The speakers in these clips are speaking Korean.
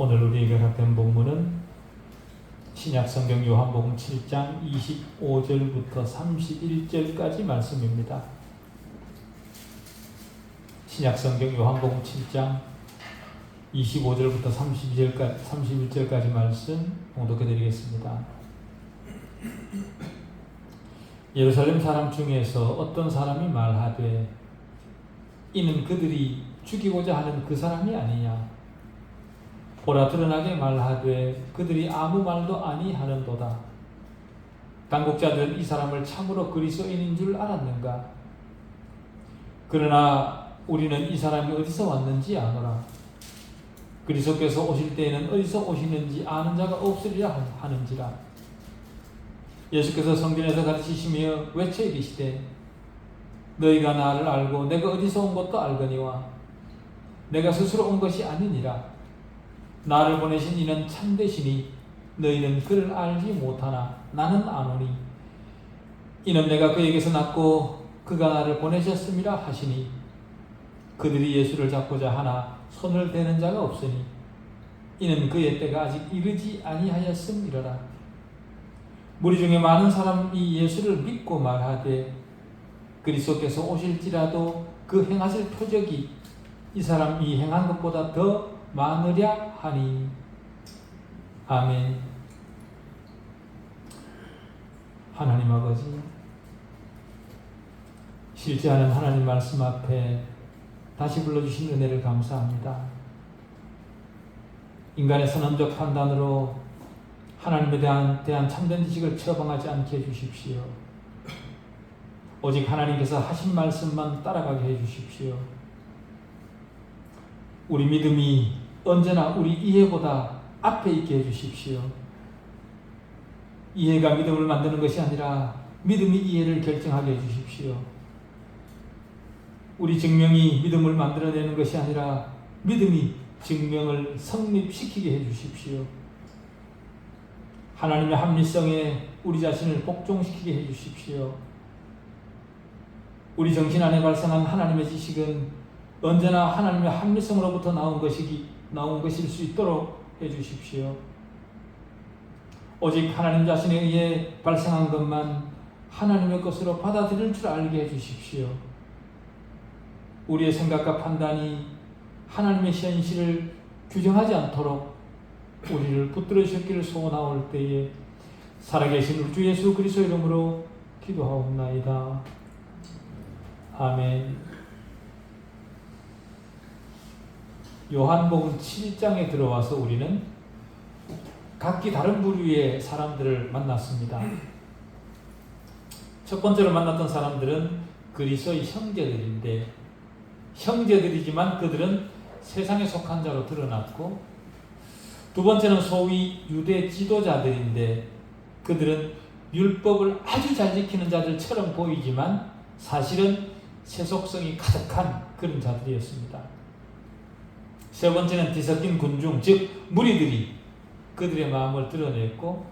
오늘 우리에게 허락된 본문은 신약성경 요한복음 7장 25절부터 31절까지 말씀입니다. 신약성경 요한복음 7장 25절부터 31절까지 말씀 봉독해 드리겠습니다. 예루살렘 사람 중에서 어떤 사람이 말하되 이는 그들이 죽이고자 하는 그 사람이 아니냐. 보라 드러나게 말하되 그들이 아무 말도 아니하는도다. 당국자들은 이 사람을 참으로 그리스도인인 줄 알았는가. 그러나 우리는 이 사람이 어디서 왔는지 아노라. 그리스도께서 오실 때에는 어디서 오시는지 아는 자가 없으리라 하는지라. 예수께서 성전에서 가르치시며 외쳐 이르시되 너희가 나를 알고 내가 어디서 온 것도 알거니와 내가 스스로 온 것이 아니니라. 나를 보내신 이는 참되시니 너희는 그를 알지 못하나 나는 아노니 이는 내가 그에게서 났고 그가 나를 보내셨음이라 하시니 그들이 예수를 잡고자 하나 손을 대는 자가 없으니 이는 그의 때가 아직 이르지 아니하였음이러라. 무리 중에 많은 사람이 예수를 믿고 말하되 그리스도께서 오실지라도 그 행하실 표적이 이 사람이 행한 것보다 더 많으랴 하니. 아멘. 하나님 아버지, 실제하는 하나님 말씀 앞에 다시 불러주신 은혜를 감사합니다. 인간의 선언적 판단으로 하나님에 대한 참된 지식을 처방하지 않게 해주십시오. 오직 하나님께서 하신 말씀만 따라가게 해주십시오. 우리 믿음이 언제나 우리 이해보다 앞에 있게 해주십시오. 이해가 믿음을 만드는 것이 아니라 믿음이 이해를 결정하게 해주십시오. 우리 증명이 믿음을 만들어내는 것이 아니라 믿음이 증명을 성립시키게 해주십시오. 하나님의 합리성에 우리 자신을 복종시키게 해주십시오. 우리 정신 안에 발생한 하나님의 지식은 언제나 하나님의 합리성으로부터 나온 것일 수 있도록 해주십시오. 오직 하나님 자신에 의해 발생한 것만 하나님의 것으로 받아들일 줄 알게 해주십시오. 우리의 생각과 판단이 하나님의 현실을 규정하지 않도록 우리를 붙들어 주셨기를 소원하올 때에 살아계신 우리 주 예수 그리스도 이름으로 기도하옵나이다. 아멘. 요한복음 7장에 들어와서 우리는 각기 다른 부류의 사람들을 만났습니다. 첫 번째로 만났던 사람들은 그리스도의 형제들인데, 형제들이지만 그들은 세상에 속한 자로 드러났고, 두 번째는 소위 유대 지도자들인데 그들은 율법을 아주 잘 지키는 자들처럼 보이지만 사실은 세속성이 가득한 그런 자들이었습니다. 세 번째는 뒤섞인 군중, 즉 무리들이 그들의 마음을 드러냈고,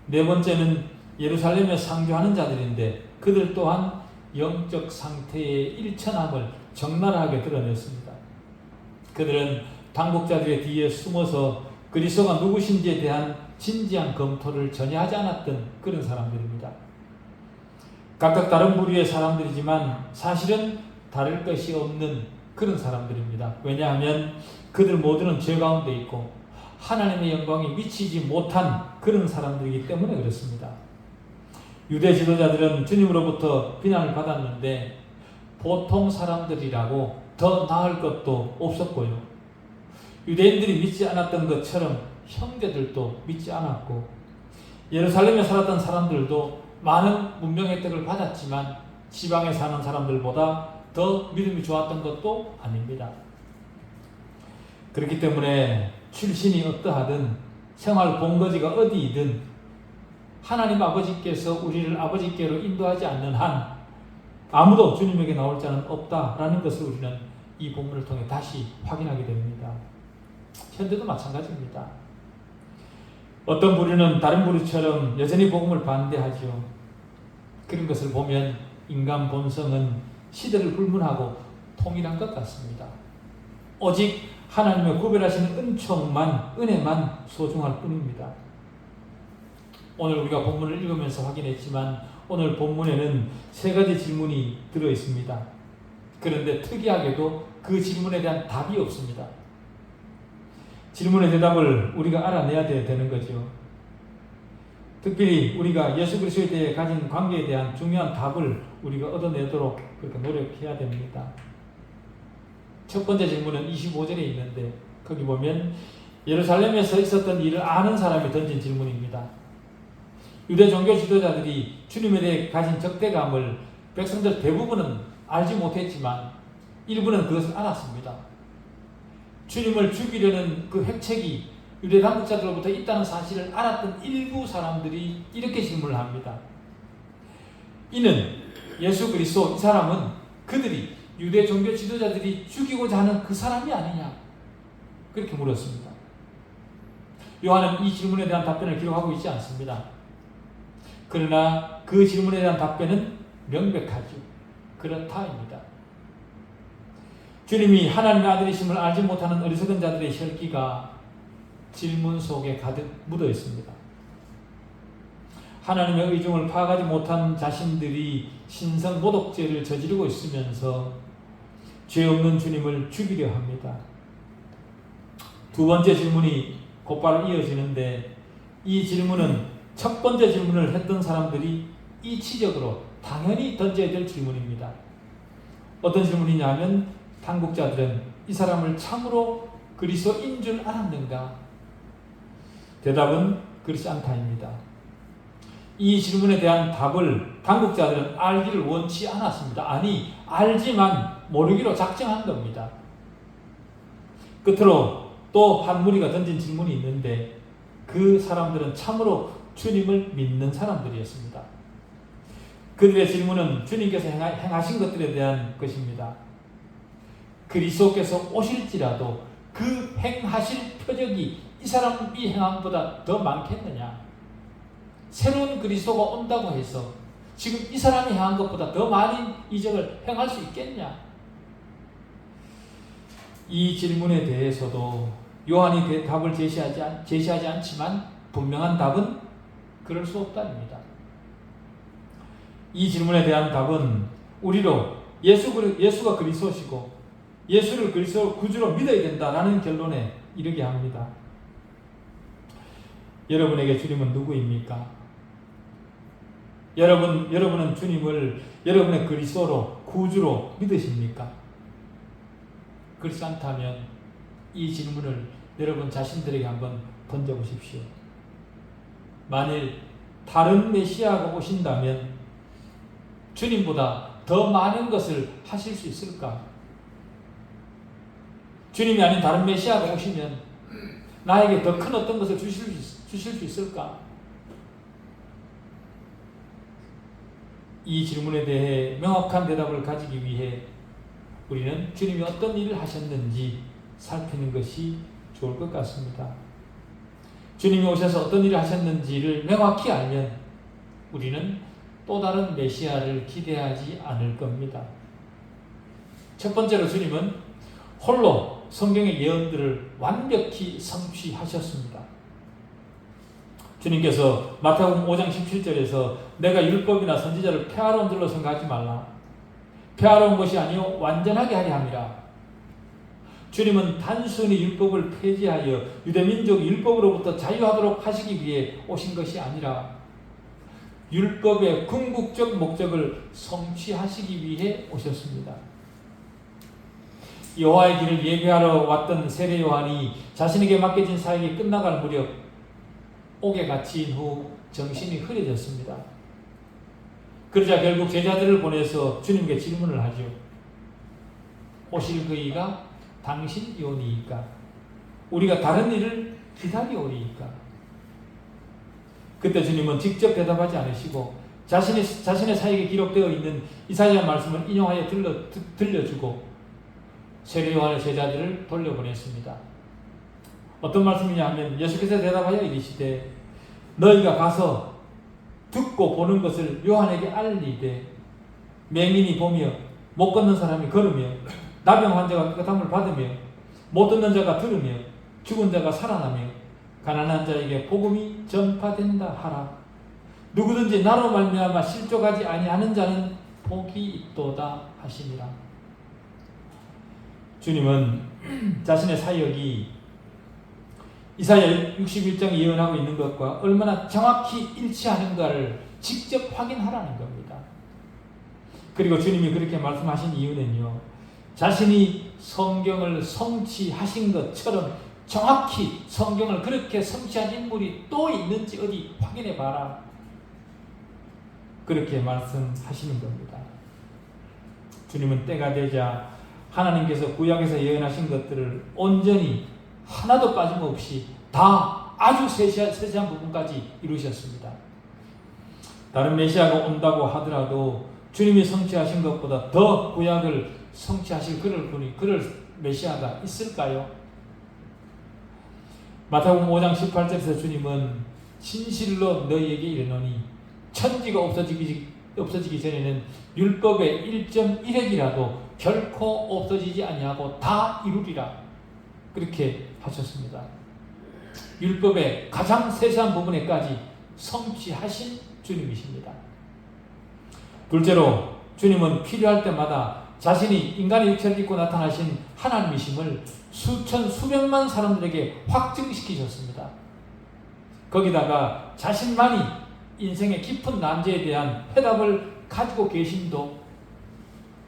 네 번째는 예루살렘에 상주하는 자들인데 그들 또한 영적 상태의 일천함을 적나라하게 드러냈습니다. 그들은 당국자들의 뒤에 숨어서 그리스도가 누구신지에 대한 진지한 검토를 전혀 하지 않았던 그런 사람들입니다. 각각 다른 부류의 사람들이지만 사실은 다를 것이 없는 그런 사람들입니다. 왜냐하면 그들 모두는 죄 가운데 있고 하나님의 영광이 미치지 못한 그런 사람들이기 때문에 그렇습니다. 유대 지도자들은 주님으로부터 비난을 받았는데 보통 사람들이라고 더 나을 것도 없었고요. 유대인들이 믿지 않았던 것처럼 형제들도 믿지 않았고, 예루살렘에 살았던 사람들도 많은 문명 혜택을 받았지만 지방에 사는 사람들보다 더 믿음이 좋았던 것도 아닙니다. 그렇기 때문에 출신이 어떠하든 생활 본거지가 어디이든 하나님 아버지께서 우리를 아버지께로 인도하지 않는 한 아무도 주님에게 나올 자는 없다라는 것을 우리는 이 본문을 통해 다시 확인하게 됩니다. 현대도 마찬가지입니다. 어떤 부류는 다른 부류처럼 여전히 복음을 반대하죠. 그런 것을 보면 인간 본성은 시대를 불문하고 통일한 것 같습니다. 오직 하나님의 구별하시는 은총만, 은혜만 소중할 뿐입니다. 오늘 우리가 본문을 읽으면서 확인했지만 오늘 본문에는 세 가지 질문이 들어있습니다. 그런데 특이하게도 그 질문에 대한 답이 없습니다. 질문의 대답을 우리가 알아내야 되는 거죠. 특별히 우리가 예수 그리스도에 대해 가진 관계에 대한 중요한 답을 우리가 얻어내도록 그렇게 노력해야 됩니다. 첫 번째 질문은 25절에 있는데 거기 보면 예루살렘에서 있었던 일을 아는 사람이 던진 질문입니다. 유대 종교 지도자들이 주님에 대해 가진 적대감을 백성들 대부분은 알지 못했지만 일부는 그것을 알았습니다. 주님을 죽이려는 그 핵책이 유대 당국자들로부터 있다는 사실을 알았던 일부 사람들이 이렇게 질문을 합니다. 이는 예수 그리스도 이 사람은 그들이 유대 종교 지도자들이 죽이고자 하는 그 사람이 아니냐? 그렇게 물었습니다. 요한은 이 질문에 대한 답변을 기록하고 있지 않습니다. 그러나 그 질문에 대한 답변은 명백하죠. 그렇다입니다. 주님이 하나님의 아들이심을 알지 못하는 어리석은 자들의 혈기가 질문 속에 가득 묻어 있습니다. 하나님의 의중을 파악하지 못한 자신들이 신성 모독죄를 저지르고 있으면서 죄 없는 주님을 죽이려 합니다. 두 번째 질문이 곧바로 이어지는데 이 질문은 첫 번째 질문을 했던 사람들이 이치적으로 당연히 던져야 될 질문입니다. 어떤 질문이냐면 당국자들은 이 사람을 참으로 그리스도인 줄 알았는가? 대답은 그렇지 않다입니다. 이 질문에 대한 답을 당국자들은 알기를 원치 않았습니다. 아니, 알지만 모르기로 작정한 겁니다. 끝으로 또 한 무리가 던진 질문이 있는데 그 사람들은 참으로 주님을 믿는 사람들이었습니다. 그들의 질문은 주님께서 행하신 것들에 대한 것입니다. 그리스도께서 오실지라도 그 행하실 표적이 이 사람이 행한 것보다 더 많겠느냐? 새로운 그리스도가 온다고 해서 지금 이 사람이 행한 것보다 더 많은 이적을 행할 수 있겠냐? 이 질문에 대해서도 요한이 답을 제시하지 않지만 분명한 답은 그럴 수 없다입니다. 이 질문에 대한 답은 우리로 예수가 그리스도시고 예수를 그리스도 구주로 믿어야 된다라는 결론에 이르게 합니다. 여러분에게 주님은 누구입니까? 여러분은 주님을 여러분의 그리스도로 구주로 믿으십니까? 그렇지 않다면 이 질문을 여러분 자신들에게 한번 던져보십시오. 만일 다른 메시아가 오신다면 주님보다 더 많은 것을 하실 수 있을까? 주님이 아닌 다른 메시아가 오시면 나에게 더 큰 어떤 것을 주실 수 있을까? 이 질문에 대해 명확한 대답을 가지기 위해 우리는 주님이 어떤 일을 하셨는지 살피는 것이 좋을 것 같습니다. 주님이 오셔서 어떤 일을 하셨는지를 명확히 알면 우리는 또 다른 메시아를 기대하지 않을 겁니다. 첫 번째로 주님은 홀로 성경의 예언들을 완벽히 성취하셨습니다. 주님께서 마태복음 5장 17절에서 내가 율법이나 선지자를 폐하러 온 줄로 생각하지 말라. 폐하러 온 것이 아니요 완전하게 하려 함이라. 주님은 단순히 율법을 폐지하여 유대민족이 율법으로부터 자유하도록 하시기 위해 오신 것이 아니라 율법의 궁극적 목적을 성취하시기 위해 오셨습니다. 여호와의 길을 예배하러 왔던 세례 요한이 자신에게 맡겨진 사역이 끝나갈 무렵 옥에 갇힌 후 정신이 흐려졌습니다. 그러자 결국 제자들을 보내서 주님께 질문을 하죠. 오실 그이가 당신이오니이까? 우리가 다른 일을 기다리오리이까? 그때 주님은 직접 대답하지 않으시고 자신의 사역에 기록되어 있는 이사야 말씀을 인용하여 들려주고 세례 요한의 제자들을 돌려보냈습니다. 어떤 말씀이냐 하면 예수께서 대답하여 이르시되 너희가 가서 듣고 보는 것을 요한에게 알리되 맹인이 보며 못 걷는 사람이 걸으며 나병 환자가 깨끗함을 받으며 못 듣는 자가 들으며 죽은 자가 살아나며 가난한 자에게 복음이 전파된다 하라. 누구든지 나로 말미암아 실족하지 아니하는 자는 복이 있도다 하시니라. 주님은 자신의 사역이 이사야 61장에 예언하고 있는 것과 얼마나 정확히 일치하는가를 직접 확인하라는 겁니다. 그리고 주님이 그렇게 말씀하신 이유는요, 자신이 성경을 성취하신 것처럼 정확히 성경을 그렇게 성취한 인물이 또 있는지 어디 확인해 봐라, 그렇게 말씀하시는 겁니다. 주님은 때가 되자 하나님께서 구약에서 예언하신 것들을 온전히 하나도 빠짐없이 다 아주 세세한 부분까지 이루셨습니다. 다른 메시아가 온다고 하더라도 주님이 성취하신 것보다 더 구약을 성취하실 그럴 메시아가 있을까요? 마태복음 5장 18절에서 주님은 진실로 너희에게 이르노니 천지가 없어지기 전에는 율법의 1.1획이라도 결코 없어지지 아니하고 다 이루리라, 그렇게 하셨습니다. 율법의 가장 세세한 부분에까지 성취하신 주님이십니다. 둘째로 주님은 필요할 때마다 자신이 인간의 육체를 입고 나타나신 하나님이심을 수천 수백만 사람들에게 확증시키셨습니다. 거기다가 자신만이 인생의 깊은 난제에 대한 해답을 가지고 계심도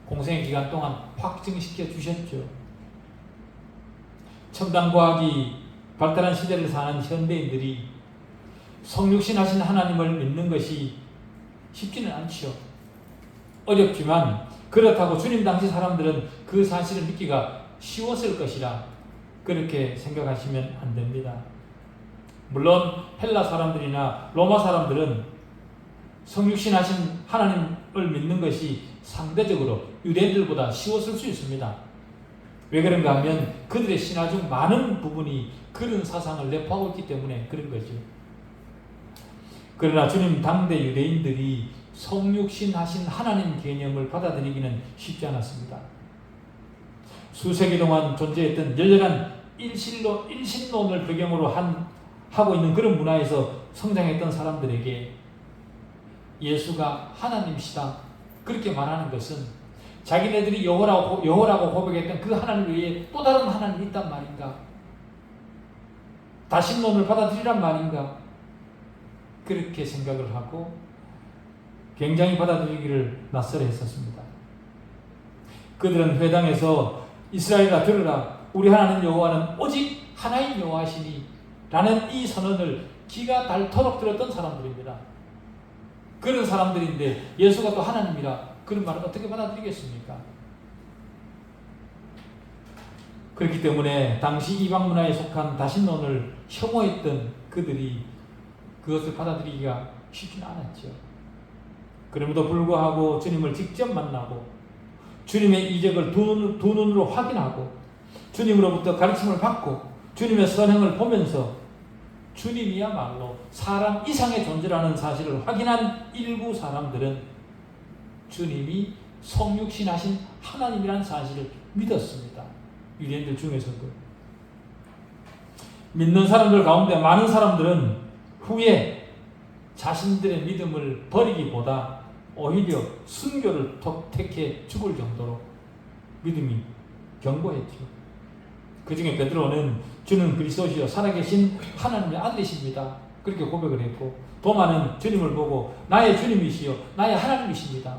공생의 기간 동안 확증시켜 주셨죠. 첨단 과학이 발달한 시대를 사는 현대인들이 성육신하신 하나님을 믿는 것이 쉽지는 않죠. 어렵지만 그렇다고 주님 당시 사람들은 그 사실을 믿기가 쉬웠을 것이라 그렇게 생각하시면 안 됩니다. 물론 헬라 사람들이나 로마 사람들은 성육신하신 하나님을 믿는 것이 상대적으로 유대인들보다 쉬웠을 수 있습니다. 왜 그런가 하면 그들의 신화 중 많은 부분이 그런 사상을 내포하고 있기 때문에 그런 거죠. 그러나 주님 당대 유대인들이 성육신하신 하나님 개념을 받아들이기는 쉽지 않았습니다. 수세기 동안 존재했던 열렬한 일신론을 배경으로 하고 있는 그런 문화에서 성장했던 사람들에게 예수가 하나님이시다 그렇게 말하는 것은 자기네들이 여호라고 고백했던 그 하나님 외에 또 다른 하나님이 있단 말인가, 다신론을 받아들이란 말인가, 그렇게 생각을 하고 굉장히 받아들이기를 낯설어했었습니다. 그들은 회당에서 이스라엘아 들으라, 우리 하나님 여호와는 오직 하나인 여호와시니 라는 이 선언을 기가 닳도록 들었던 사람들입니다. 그런 사람들인데 예수가 또 하나님이라 그런 말을 어떻게 받아들이겠습니까? 그렇기 때문에 당시 이방 문화에 속한 다신론을 혐오했던 그들이 그것을 받아들이기가 쉽지는 않았죠. 그럼에도 불구하고 주님을 직접 만나고 주님의 이적을 두 눈으로 확인하고 주님으로부터 가르침을 받고 주님의 선행을 보면서 주님이야말로 사람 이상의 존재라는 사실을 확인한 일부 사람들은 주님이 성육신하신 하나님이라는 사실을 믿었습니다. 유대인들 중에서도. 믿는 사람들 가운데 많은 사람들은 후에 자신들의 믿음을 버리기보다 오히려 순교를 택해 죽을 정도로 믿음이 견고했죠. 그 중에 베드로는 주는 그리스도시요 살아계신 하나님의 아들이십니다, 그렇게 고백을 했고, 도마는 주님을 보고 나의 주님이시요 나의 하나님이십니다,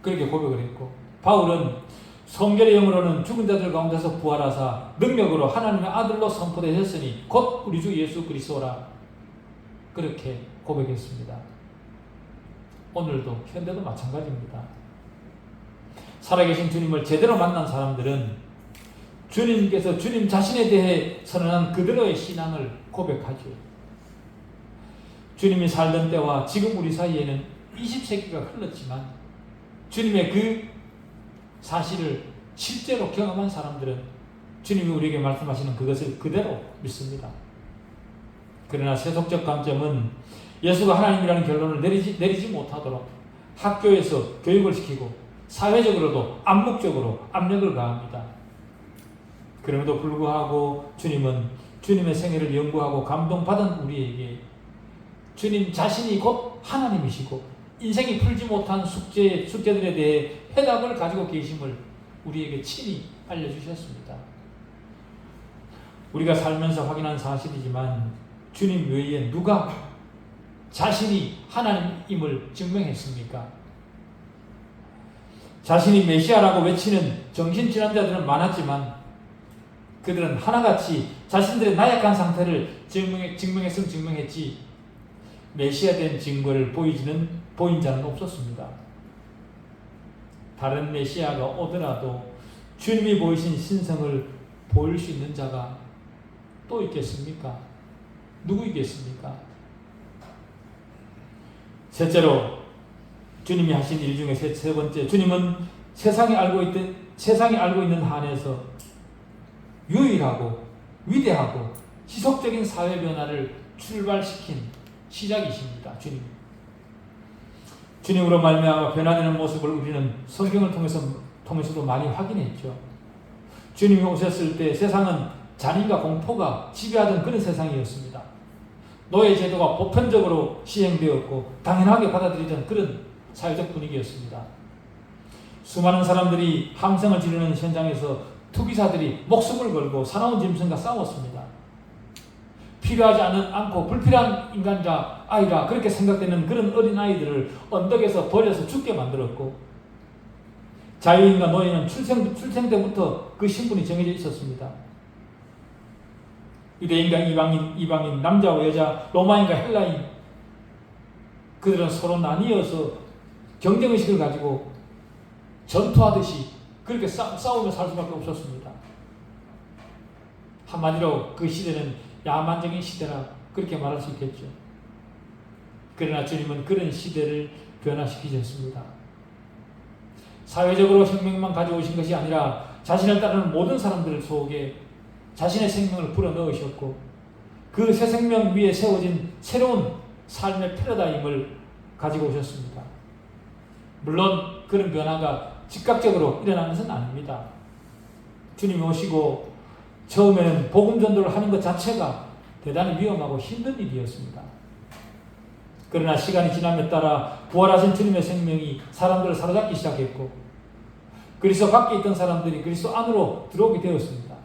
그렇게 고백을 했고, 바울은 성결의 영으로는 죽은 자들 가운데서 부활하사 능력으로 하나님의 아들로 선포되셨으니 곧 우리 주 예수 그리스도라, 그렇게 고백했습니다. 오늘도 현대도 마찬가지입니다. 살아계신 주님을 제대로 만난 사람들은 주님께서 주님 자신에 대해 선언한 그대로의 신앙을 고백하죠. 주님이 살던 때와 지금 우리 사이에는 20세기가 흘렀지만 주님의 그 사실을 실제로 경험한 사람들은 주님이 우리에게 말씀하시는 그것을 그대로 믿습니다. 그러나 세속적 관점은 예수가 하나님이라는 결론을 내리지 못하도록 학교에서 교육을 시키고 사회적으로도 암묵적으로 압력을 가합니다. 그럼에도 불구하고 주님은 주님의 생애를 연구하고 감동받은 우리에게 주님 자신이 곧 하나님이시고 인생이 풀지 못한 숙제들에 대해 해답을 가지고 계심을 우리에게 친히 알려주셨습니다. 우리가 살면서 확인한 사실이지만 주님 외에 누가 자신이 하나님임을 증명했습니까? 자신이 메시아라고 외치는 정신질환자들은 많았지만 그들은 하나같이 자신들의 나약한 상태를 증명했으면 증명했지 메시아 된 증거를 보인 자는 없었습니다. 다른 메시아가 오더라도 주님이 보이신 신성을 보일 수 있는 자가 또 있겠습니까? 누구 있겠습니까? 셋째로 주님이 하신 일 중에 세 번째, 주님은 세상이 알고 있는 한에서 유일하고 위대하고 지속적인 사회 변화를 출발시킨 시작이십니다. 주님으로 말미암아 변화되는 모습을 우리는 성경을 통해서도 많이 확인했죠. 주님이 오셨을 때 세상은 잔인과 공포가 지배하던 그런 세상이었습니다. 노예 제도가 보편적으로 시행되었고 당연하게 받아들이던 그런 사회적 분위기였습니다. 수많은 사람들이 함성을 지르는 현장에서 투기사들이 목숨을 걸고 사나운 짐승과 싸웠습니다. 필요하지 않고 불필요한 인간자 아이라 그렇게 생각되는 그런 어린 아이들을 언덕에서 버려서 죽게 만들었고, 자유인과 노예는 출생 때부터 그 신분이 정해져 있었습니다. 유대인과 이방인, 남자와 여자, 로마인과 헬라인, 그들은 서로 나뉘어서 경쟁의식을 가지고 전투하듯이 그렇게 싸우며 살 수밖에 없었습니다. 한마디로 그 시대는 야만적인 시대라 그렇게 말할 수 있겠죠. 그러나 주님은 그런 시대를 변화시키셨습니다. 사회적으로 생명만 가져오신 것이 아니라 자신을 따르는 모든 사람들 속에 자신의 생명을 불어넣으셨고 그 새 생명 위에 세워진 새로운 삶의 패러다임을 가지고 오셨습니다. 물론 그런 변화가 즉각적으로 일어나는 것은 아닙니다. 주님이 오시고 처음에는 복음 전도를 하는 것 자체가 대단히 위험하고 힘든 일이었습니다. 그러나 시간이 지남에 따라 부활하신 주님의 생명이 사람들을 사로잡기 시작했고 그리스도 밖에 있던 사람들이 그리스도 안으로 들어오게 되었습니다.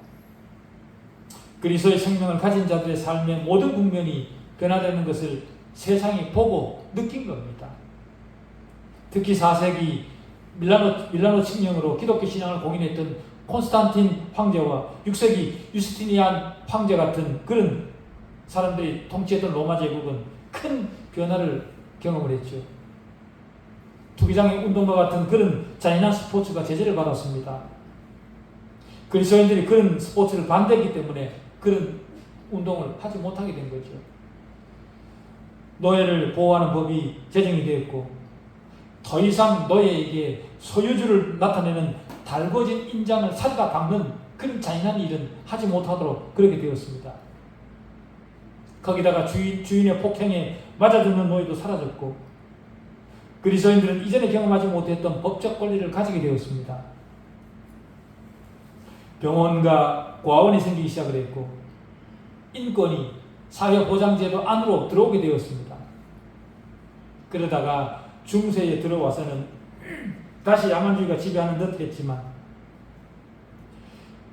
그리스도의 생명을 가진 자들의 삶의 모든 국면이 변화되는 것을 세상이 보고 느낀 겁니다. 특히 4세기 밀라노 칙령으로 기독교 신앙을 공인했던 콘스탄틴 황제와 6세기 유스티니안 황제 같은 그런 사람들이 통치했던 로마 제국은 큰 변화를 경험을 했죠. 투기장의 운동과 같은 그런 잔인한 스포츠가 제재를 받았습니다. 그리스도인들이 그런 스포츠를 반대했기 때문에 그런 운동을 하지 못하게 된 거죠. 노예를 보호하는 법이 제정이 되었고 더 이상 노예에게 소유주를 나타내는 달궈진 인장을 사다 박는 그런 잔인한 일은 하지 못하도록 그렇게 되었습니다. 거기다가 주인의 폭행에 맞아 죽는 노예도 사라졌고 그리스도인들은 이전에 경험하지 못했던 법적 권리를 가지게 되었습니다. 병원과 고아원이 생기기 시작을 했고 인권이 사회보장제도 안으로 들어오게 되었습니다. 그러다가 중세에 들어와서는 다시 야만주의가 지배하는 듯 했지만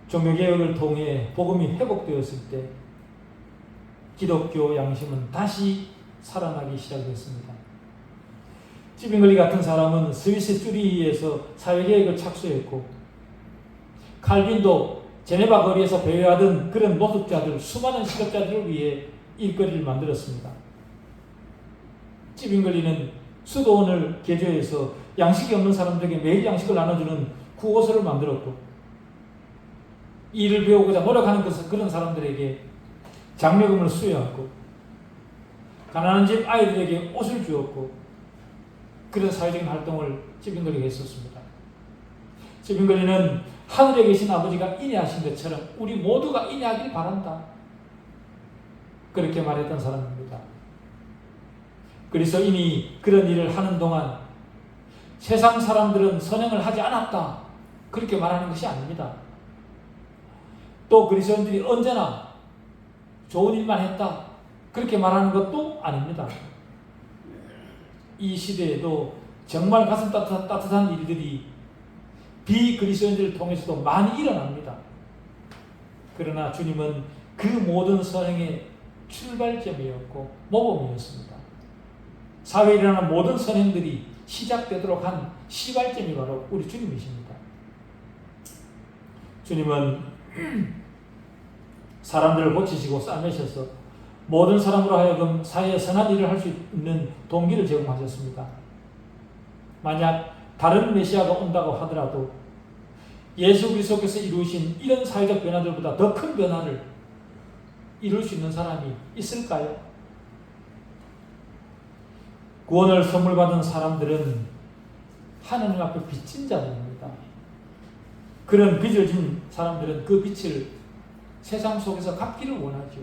종교개혁을 통해 복음이 회복되었을 때 기독교 양심은 다시 살아나기 시작했습니다. 찌빙글리 같은 사람은 스위스 쭈리히에서 사회개혁을 착수했고 칼빈도 제네바 거리에서 배회하던 그런 노숙자들, 수많은 실업자들을 위해 일거리를 만들었습니다. 찌빙글리는 수도원을 개조해서 양식이 없는 사람들에게 매일 양식을 나눠주는 구호소를 만들었고 일을 배우고자 노력하는 그런 사람들에게 장려금을 수여하고 가난한 집 아이들에게 옷을 주었고 그런 사회적인 활동을 찌빙글리가 했었습니다. 찌빙글리는 하늘에 계신 아버지가 인내하신 것처럼 우리 모두가 인내하길 바란다. 그렇게 말했던 사람입니다. 그리스도인이 그런 일을 하는 동안 세상 사람들은 선행을 하지 않았다. 그렇게 말하는 것이 아닙니다. 또 그리스도인들이 언제나 좋은 일만 했다 그렇게 말하는 것도 아닙니다. 이 시대에도 정말 가슴 따뜻한 일들이 비그리스도인들을 통해서도 많이 일어납니다. 그러나 주님은 그 모든 선행의 출발점이었고 모범이었습니다. 사회에 일어나는 모든 선행들이 시작되도록 한 시발점이 바로 우리 주님이십니다. 주님은 사람들을 고치시고 싸매셔서 모든 사람으로 하여금 사회에 선한 일을 할 수 있는 동기를 제공하셨습니다. 만약 다른 메시아가 온다고 하더라도 예수 그리스도께서 이루신 이런 사회적 변화들보다 더 큰 변화를 이룰 수 있는 사람이 있을까요? 구원을 선물 받은 사람들은 하나님 앞에 빚진 자들입니다. 그런 빚을 진 사람들은 그 빚을 세상 속에서 갚기를 원하죠.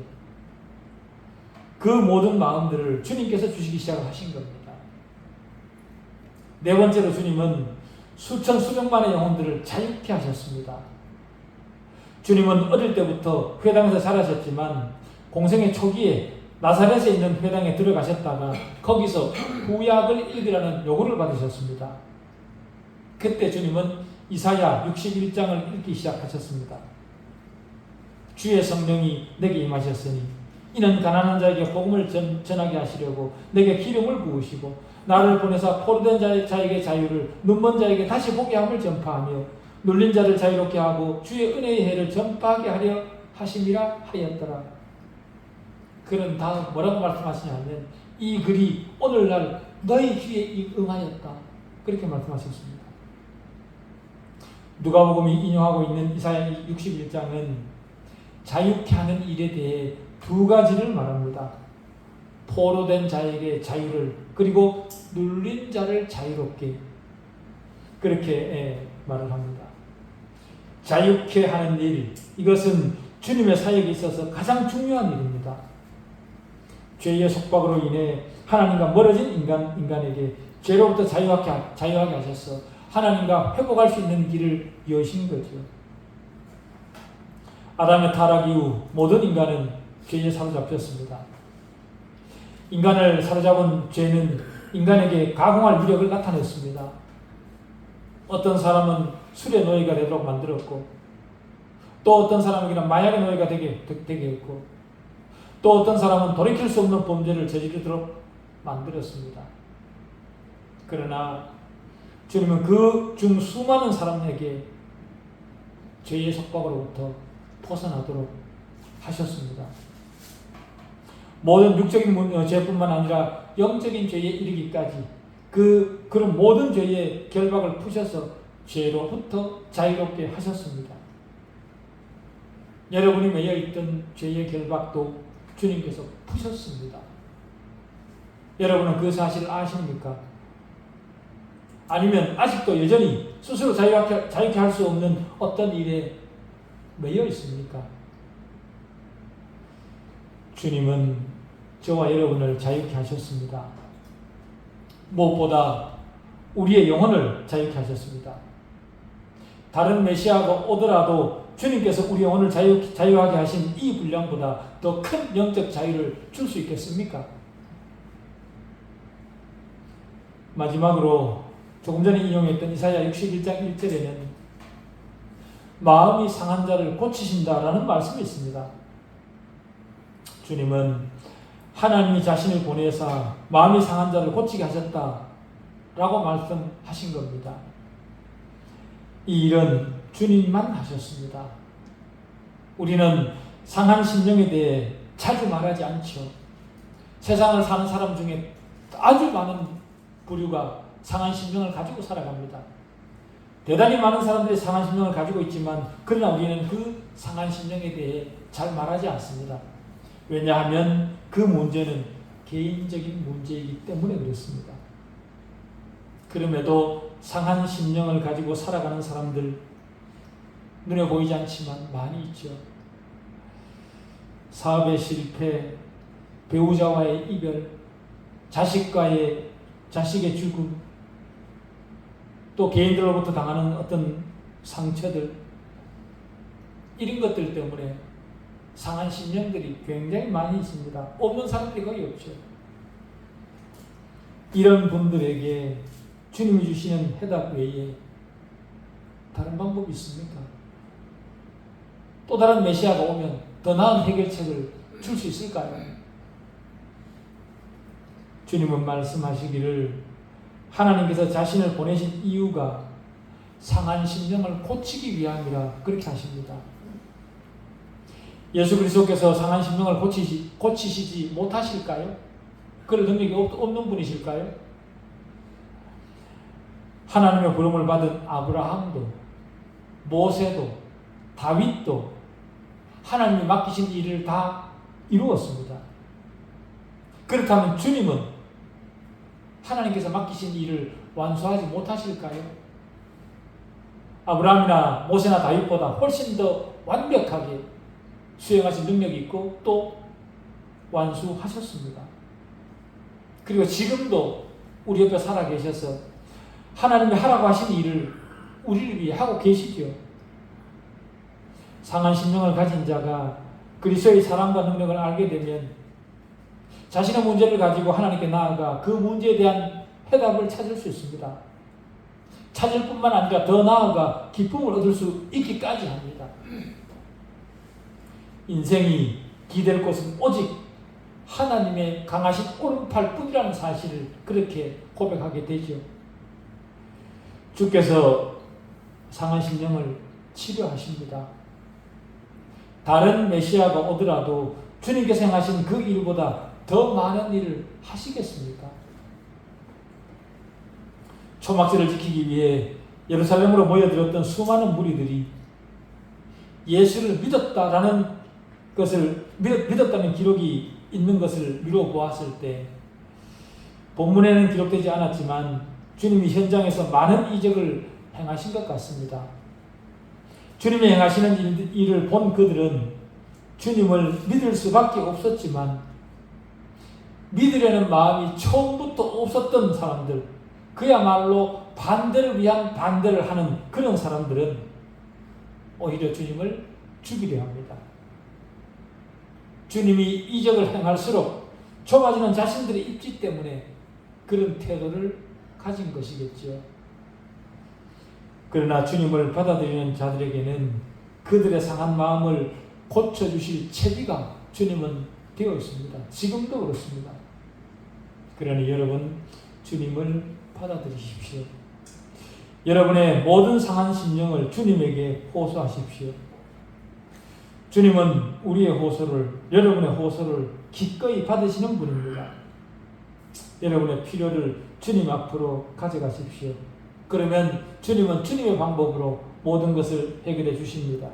그 모든 마음들을 주님께서 주시기 시작하신 겁니다. 네 번째로 주님은 수천 수백만의 영혼들을 자유케 하셨습니다. 주님은 어릴 때부터 회당에서 자라셨지만 공생의 초기에 나사렛에 있는 회당에 들어가셨다가 거기서 구약을 읽으라는 요구를 받으셨습니다. 그때 주님은 이사야 61장을 읽기 시작하셨습니다. 주의 성령이 내게 임하셨으니 이는 가난한 자에게 복음을 전하게 하시려고 내게 기름을 부으시고 나를 보내사 포로된 자에게 자유를, 눈먼 자에게 다시 보게 함을 전파하며 눌린 자를 자유롭게 하고 주의 은혜의 해를 전파하게 하려 하심이라 하였더라. 그는 다음 뭐라고 말씀하시냐면 이 글이 오늘날 너희 귀에 응하였다. 그렇게 말씀하셨습니다. 누가복음이 인용하고 있는 이사야 61장은 자유케 하는 일에 대해 두 가지를 말합니다. 포로된 자에게 자유를, 그리고 눌린 자를 자유롭게, 그렇게 말을 합니다. 자유케 하는 일, 이것은 주님의 사역에 있어서 가장 중요한 일입니다. 죄의 속박으로 인해 하나님과 멀어진 인간에게 죄로부터 자유하게 하셔서 하나님과 회복할 수 있는 길을 여신 거죠. 아담의 타락 이후 모든 인간은 죄에 사로잡혔습니다. 인간을 사로잡은 죄는 인간에게 가공할 위력을 나타냈습니다. 어떤 사람은 술의 노예가 되도록 만들었고, 또 어떤 사람에게는 마약의 노예가 되게 했고, 또 어떤 사람은 돌이킬 수 없는 범죄를 저지르도록 만들었습니다. 그러나 주님은 그 중 수많은 사람에게 죄의 속박으로부터 벗어나도록 하셨습니다. 모든 육적인 죄뿐만 아니라 영적인 죄에 이르기까지 그런 모든 죄의 결박을 푸셔서 죄로부터 자유롭게 하셨습니다. 여러분이 매여있던 죄의 결박도 주님께서 푸셨습니다. 여러분은 그 사실을 아십니까? 아니면 아직도 여전히 스스로 자유케 할 수 없는 어떤 일에 매여 있습니까? 주님은 저와 여러분을 자유케 하셨습니다. 무엇보다 우리의 영혼을 자유케 하셨습니다. 다른 메시아가 오더라도 주님께서 우리 영혼을 자유하게 하신 이 분량보다 더 큰 영적 자유를 줄 수 있겠습니까? 마지막으로 조금 전에 인용했던 이사야 61장 1절에는 마음이 상한 자를 고치신다라는 말씀이 있습니다. 주님은 하나님이 자신을 보내사 마음이 상한 자를 고치게 하셨다라고 말씀하신 겁니다. 이 일은 주님만 하셨습니다. 우리는 상한 심령에 대해 자주 말하지 않죠. 세상을 사는 사람 중에 아주 많은 부류가 상한 심령을 가지고 살아갑니다. 대단히 많은 사람들이 상한 심령을 가지고 있지만 그러나 우리는 그 상한 심령에 대해 잘 말하지 않습니다. 왜냐하면 그 문제는 개인적인 문제이기 때문에 그렇습니다. 그럼에도 상한 심령을 가지고 살아가는 사람들 눈에 보이지 않지만 많이 있죠. 사업의 실패, 배우자와의 이별, 자식의 죽음, 또 개인들로부터 당하는 어떤 상처들, 이런 것들 때문에 상한 심령들이 굉장히 많이 있습니다. 없는 사람들이 거의 없죠. 이런 분들에게 주님이 주시는 해답 외에 다른 방법이 있습니까? 또 다른 메시아가 오면 더 나은 해결책을 줄 수 있을까요? 주님은 말씀하시기를 하나님께서 자신을 보내신 이유가 상한 심령을 고치기 위함이라 그렇게 하십니다. 예수 그리스도께서 상한 심령을 고치시지 못하실까요? 그럴 능력이 없는 분이실까요? 하나님의 부름을 받은 아브라함도, 모세도, 다윗도 하나님이 맡기신 일을 다 이루었습니다. 그렇다면 주님은 하나님께서 맡기신 일을 완수하지 못하실까요? 아브라함이나 모세나 다윗보다 훨씬 더 완벽하게 수행하신 능력이 있고 또 완수하셨습니다. 그리고 지금도 우리 옆에 살아 계셔서 하나님이 하라고 하신 일을 우리를 위해 하고 계시죠. 상한 심령을 가진 자가 그리스도의 사랑과 능력을 알게 되면 자신의 문제를 가지고 하나님께 나아가 그 문제에 대한 해답을 찾을 수 있습니다. 찾을 뿐만 아니라 더 나아가 기쁨을 얻을 수 있기까지 합니다. 인생이 기댈 곳은 오직 하나님의 강하신 오른팔 뿐이라는 사실을 그렇게 고백하게 되죠. 주께서 상한 심령을 치료하십니다. 다른 메시아가 오더라도 주님께서 행하신 그 일보다 더 많은 일을 하시겠습니까? 초막절을 지키기 위해 예루살렘으로 모여들었던 수많은 무리들이 예수를 믿었다라는 것을 믿었다는 기록이 있는 것을 미루어 보았을 때 본문에는 기록되지 않았지만 주님이 현장에서 많은 이적을 행하신 것 같습니다. 주님이 행하시는 일을 본 그들은 주님을 믿을 수밖에 없었지만 믿으려는 마음이 처음부터 없었던 사람들, 그야말로 반대를 위한 반대를 하는 그런 사람들은 오히려 주님을 죽이려 합니다. 주님이 이적을 행할수록 좁아지는 자신들의 입지 때문에 그런 태도를 가진 것이겠죠. 그러나 주님을 받아들이는 자들에게는 그들의 상한 마음을 고쳐주실 채비가 주님은 되어 있습니다. 지금도 그렇습니다. 그러니 여러분, 주님을 받아들이십시오. 여러분의 모든 상한 심령을 주님에게 호소하십시오. 주님은 우리의 호소를, 여러분의 호소를 기꺼이 받으시는 분입니다. 여러분의 필요를 주님 앞으로 가져가십시오. 그러면 주님은 주님의 방법으로 모든 것을 해결해 주십니다.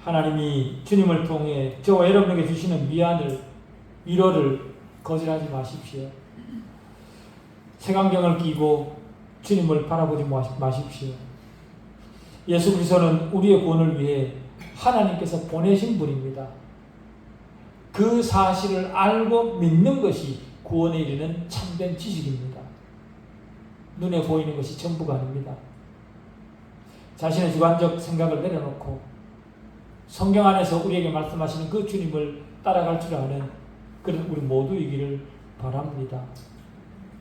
하나님이 주님을 통해 저와 여러분에게 주시는 위로를 거절하지 마십시오. 색안경을 끼고 주님을 바라보지 마십시오. 예수 그리스도는 우리의 구원을 위해 하나님께서 보내신 분입니다. 그 사실을 알고 믿는 것이 구원에 이르는 참된 지식입니다. 눈에 보이는 것이 전부가 아닙니다. 자신의 주관적 생각을 내려놓고 성경 안에서 우리에게 말씀하시는 그 주님을 따라갈 줄 아는 그런 우리 모두이기를 바랍니다.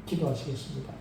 기도하시겠습니다.